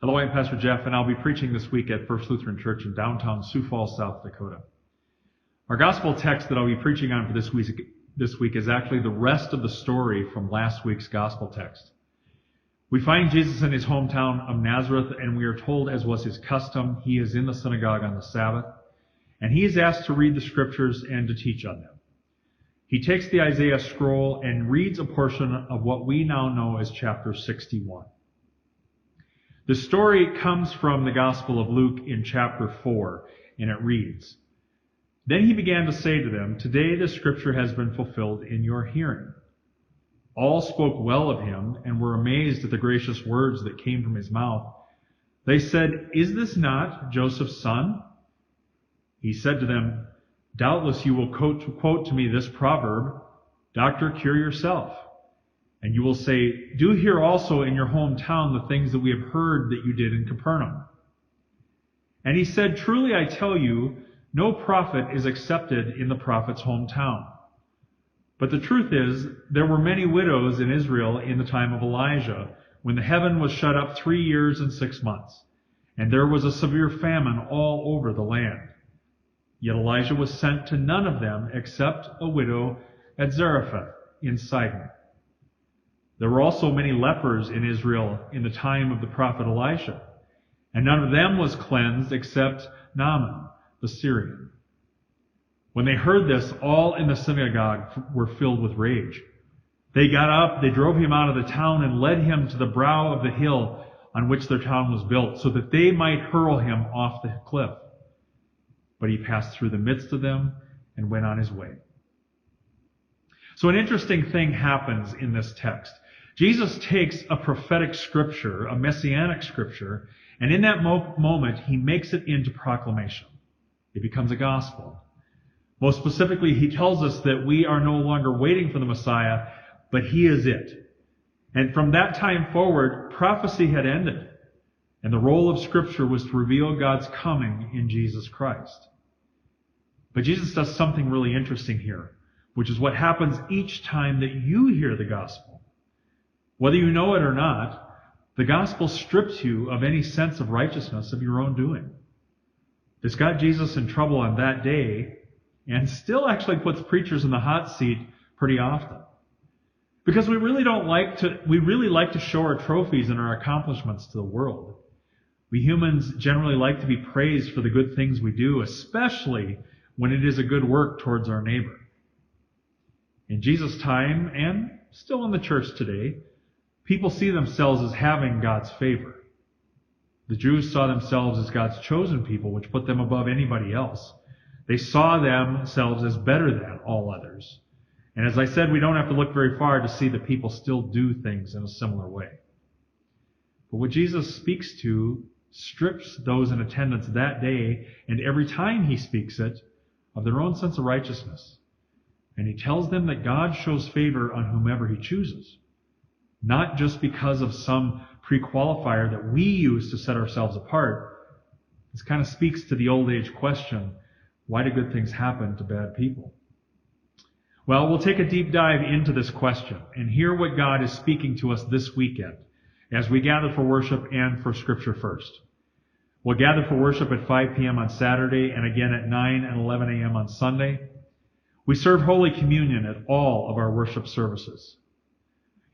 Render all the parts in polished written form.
Hello, I'm Pastor Jeff, and I'll be preaching this week at First Lutheran Church in downtown Sioux Falls, South Dakota. Our gospel text that I'll be preaching on for this week is actually the rest of the story from last week's gospel text. We find Jesus in his hometown of Nazareth, and we are told, as was his custom, he is in the synagogue on the Sabbath, and he is asked to read the scriptures and to teach on them. He takes the Isaiah scroll and reads a portion of what we now know as chapter 61. The story comes from the Gospel of Luke in chapter 4, and it reads, "Then he began to say to them, 'Today this scripture has been fulfilled in your hearing.' All spoke well of him and were amazed at the gracious words that came from his mouth. They said, 'Is this not Joseph's son?' He said to them, 'Doubtless you will quote to me this proverb, "Doctor, cure yourself." And you will say, "Do here also in your hometown the things that we have heard that you did in Capernaum." And he said, "Truly I tell you, no prophet is accepted in the prophet's hometown. But the truth is, there were many widows in Israel in the time of Elijah, when the heaven was shut up 3 years and 6 months, and there was a severe famine all over the land. Yet Elijah was sent to none of them except a widow at Zarephath in Sidon. There were also many lepers in Israel in the time of the prophet Elisha, and none of them was cleansed except Naaman the Syrian." When they heard this, all in the synagogue were filled with rage. They got up, they drove him out of the town, and led him to the brow of the hill on which their town was built, so that they might hurl him off the cliff. But he passed through the midst of them and went on his way. So an interesting thing happens in this text. Jesus takes a prophetic scripture, a messianic scripture, and in that moment, he makes it into proclamation. It becomes a gospel. Most specifically, he tells us that we are no longer waiting for the Messiah, but he is it. And from that time forward, prophecy had ended, and the role of Scripture was to reveal God's coming in Jesus Christ. But Jesus does something really interesting here, which is what happens each time that you hear the gospel. Whether you know it or not, the gospel strips you of any sense of righteousness of your own doing. This got Jesus in trouble on that day, and still actually puts preachers in the hot seat pretty often. Because we really like to show our trophies and our accomplishments to the world. We humans generally like to be praised for the good things we do, especially when it is a good work towards our neighbor. In Jesus' time, and still in the church today, people see themselves as having God's favor. The Jews saw themselves as God's chosen people, which put them above anybody else. They saw themselves as better than all others. And as I said, we don't have to look very far to see that people still do things in a similar way. But what Jesus speaks to strips those in attendance that day, and every time he speaks it, of their own sense of righteousness. And he tells them that God shows favor on whomever he chooses. Not just because of some pre-qualifier that we use to set ourselves apart. This kind of speaks to the old age question, why do good things happen to bad people? Well, we'll take a deep dive into this question and hear what God is speaking to us this weekend as we gather for worship and for Scripture first. We'll gather for worship at 5 p.m. on Saturday and again at 9 and 11 a.m. on Sunday. We serve Holy Communion at all of our worship services.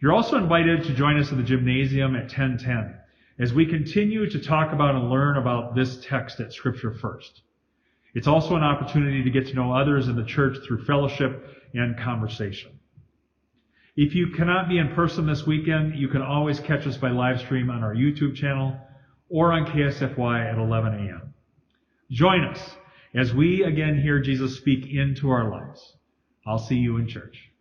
You're also invited to join us in the gymnasium at 10:10 as we continue to talk about and learn about this text at Scripture First. It's also an opportunity to get to know others in the church through fellowship and conversation. If you cannot be in person this weekend, you can always catch us by live stream on our YouTube channel or on KSFY at 11 a.m. Join us as we again hear Jesus speak into our lives. I'll see you in church.